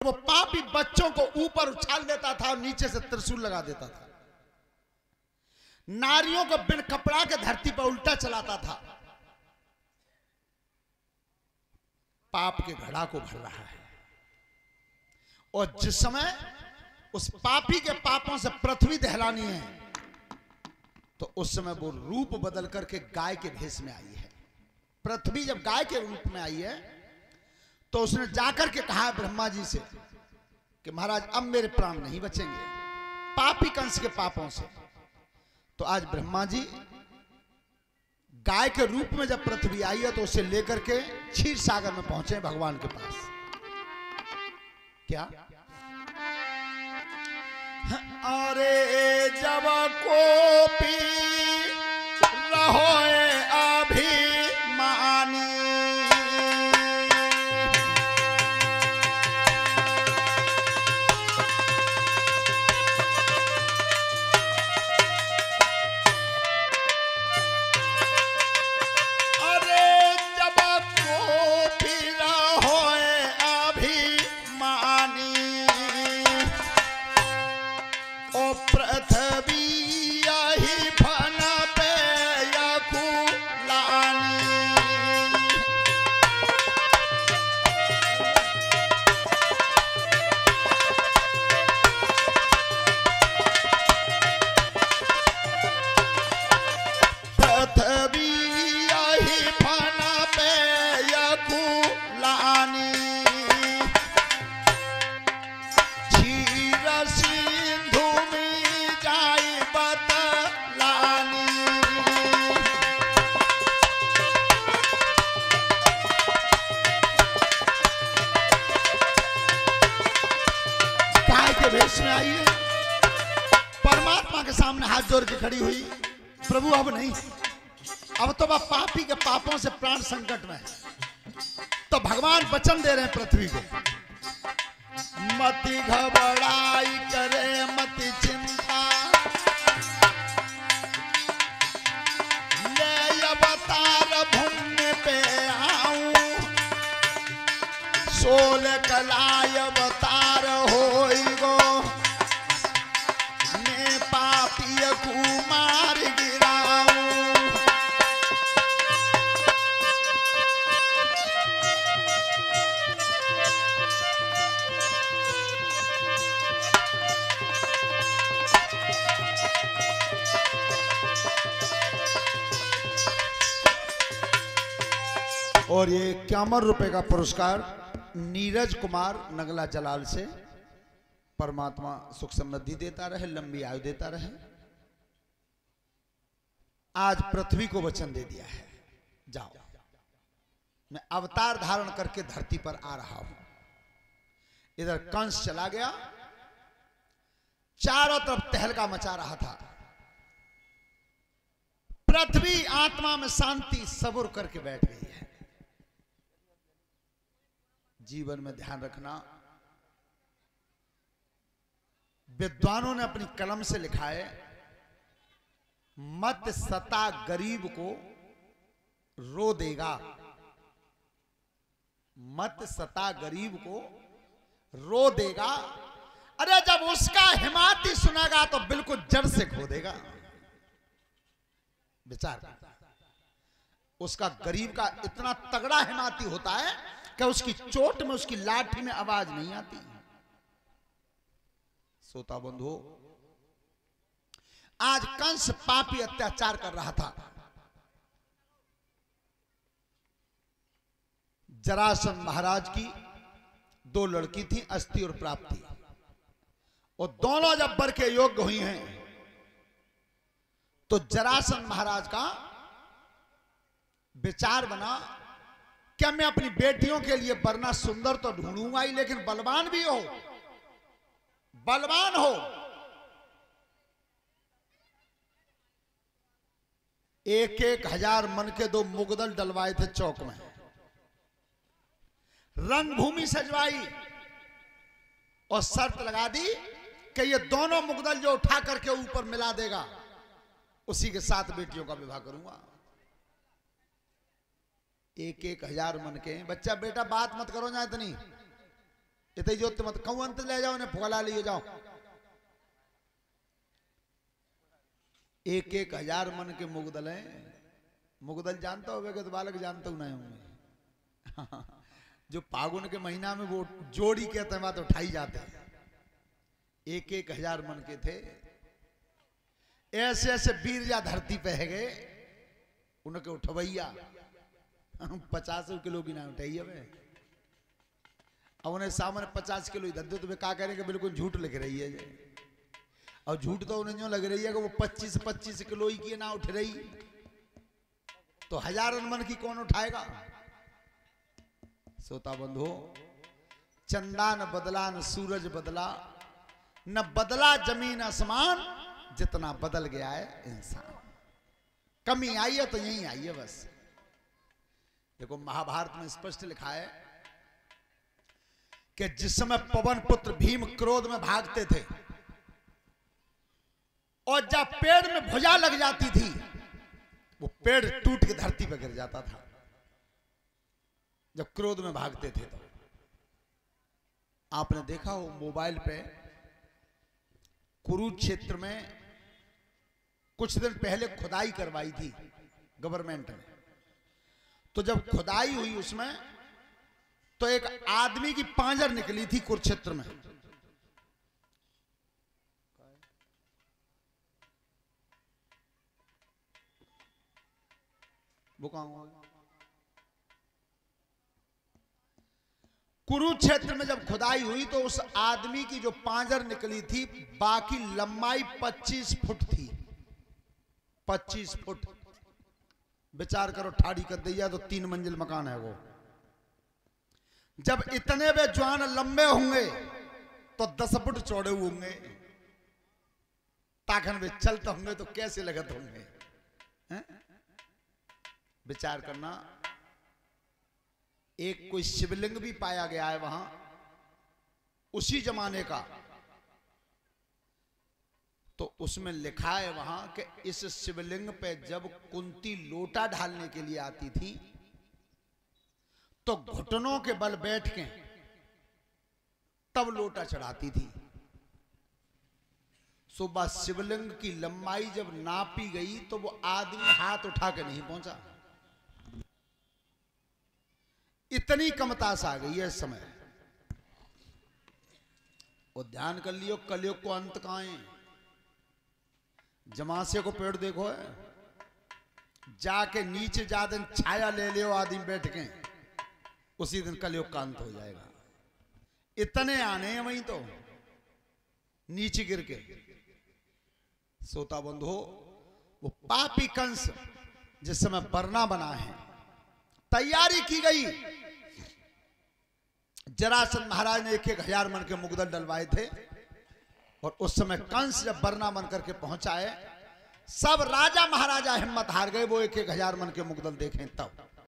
वो पापी बच्चों को ऊपर उछाल देता था और नीचे से त्रिशूल लगा देता था। नारियों को बिन कपड़ा के धरती पर उल्टा चलाता था। पाप के घड़ा को भर रहा है। और जिस समय उस पापी के पापों से पृथ्वी दहलानी है, तो उस समय वो रूप बदल करके गाय के भेष में आई है। पृथ्वी जब गाय के रूप में आई है, तो उसने जाकर के कहा ब्रह्मा जी से कि महाराज अब मेरे प्राण नहीं बचेंगे पापी कंस के पापों से। तो आज ब्रह्मा जी गाय के रूप में जब पृथ्वी आई है, तो उसे लेकर के क्षीर सागर में पहुंचे भगवान के पास। क्या अरे जब को पी रहो अभिमानी, परमात्मा के सामने हाथ जोड़ के खड़ी हुई। प्रभु अब नहीं, अब तो वह पापी के पापों से प्राण संकट में है। तो भगवान वचन दे रहे हैं पृथ्वी को, मति घबराई करे मति चिंता, ले अवतार भूमि पे आऊं, सोल कलाय अवतार होई गो, ने पापी कुमार गिराऊं। और ये 51 रुपए का पुरस्कार नीरज कुमार नगला जलाल से। परमात्मा सुख समृद्धि देता रहे, लंबी आयु देता रहे। आज पृथ्वी को वचन दे दिया है, जाओ मैं अवतार धारण करके धरती पर आ रहा हूं। इधर कंस चला गया, चारों तरफ तहलका मचा रहा था। पृथ्वी आत्मा में शांति सबूर करके बैठ गई है। जीवन में ध्यान रखना, विद्वानों ने अपनी कलम से लिखा है, मत सता गरीब को रो देगा, मत सता गरीब को रो देगा। अरे जब उसका हिमाती सुनेगा तो बिल्कुल जड़ से खो देगा। विचार, उसका गरीब का इतना तगड़ा हिमाती होता है कि उसकी चोट में, उसकी लाठी में आवाज नहीं आती। श्रोता बंधु, आज कंस पापी अत्याचार कर रहा था। जरासंध महाराज की 2 लड़की थी, अस्ति और प्राप्ति, और दोनों जब वर के योग्य हुई हैं, तो जरासंध महाराज का विचार बना, क्या मैं अपनी बेटियों के लिए वरना सुंदर तो ढूंढूंगा ही, लेकिन बलवान भी हो, बलवान हो। 1,000 मन के 2 मुगदल डलवाए थे चौक में, रंगभूमि सजवाई और शर्त लगा दी कि ये दोनों मुगदल जो उठा करके ऊपर मिला देगा, उसी के साथ बेटियों का विवाह करूंगा। 1,000 मन के बच्चा, बेटा बात मत करो ना इतनी, इतनी जोत मत कहूं अंत ले जाओ ने फुगला लिए जाओ। 1,000 मन के मुगदल हैं। मुगदल जानता होगा कि तो बालक जानता हूं ना होंगे। जो फागुन के महीना में वो जोड़ी कहते हैं बात उठाई जाते हैं। 1,000 मन के थे। ऐसे ऐसे वीरजा धरती पे है गए उनके उठवैया 50 किलो की ना उठाइए वे। अब उन्हें सामने 50 किलो इधर दो तो वे क्या करेंगे, बिल्कुल झूठ लिख रही है जे। और झूठ तो उन्हें जो लग रही है कि वो 25 किलो ही की ना उठ रही, तो 1000 मन की कौन उठाएगा। सोता बंधु, चंदा न बदला न सूरज बदला, न बदला जमीन आसमान, जितना बदल गया है इंसान। कमी आई है तो यही आई है बस। देखो महाभारत में स्पष्ट लिखा है कि जिस समय पवन पुत्र भीम क्रोध में भागते थे और जब पेड़ में भुजा लग जाती थी, वो पेड़ टूट के धरती पर गिर जाता था जब क्रोध में भागते थे। तो आपने देखा हो मोबाइल पे कुरुक्षेत्र में कुछ दिन पहले खुदाई करवाई थी गवर्नमेंट ने। तो जब खुदाई हुई उसमें तो एक आदमी की पांजर निकली थी कुरुक्षेत्र में। वो कहां हुआ? कुरुक्षेत्र में जब खुदाई हुई तो उस आदमी की जो पांजर निकली थी, बाकी लंबाई 25 फुट थी। 25 फुट विचार करो, ठाड़ी कर दिया तो 3 मंजिल मकान है वो। जब इतने वे जवान लंबे होंगे तो 10 फुट चौड़े होंगे, ताकन वे चलते होंगे तो कैसे लगत होंगे। विचार करना। एक कोई शिवलिंग भी पाया गया है वहां उसी जमाने का, तो उसमें लिखा है वहां कि इस शिवलिंग पे जब कुंती लोटा ढालने के लिए आती थी तो घुटनों के बल बैठ के तब लोटा चढ़ाती थी। सुबह शिवलिंग की लंबाई जब नापी गई तो वो आदमी हाथ उठा के नहीं पहुंचा। इतनी कमतास आ गई है इस समय। वो ध्यान कर लियो, कलयुग को अंत कहां है। जमासे को पेड़ देखो है, जाके नीचे जा दिन छाया ले लियो आदमी बैठ के, उसी दिन कलयुग का अंत हो जाएगा। इतने आने हैं वहीं तो नीचे गिर के। सोता बंधु, वो पापी कंस जिस समय बरना बना है, तैयारी की गई। जरासंध महाराज ने 1,000 मन के मुगदल डलवाए थे और उस समय कंस जब बरना बन करके पहुंचा है, सब राजा महाराजा हिम्मत हार गए। वो 1,000 मन के मुगदल देखें तब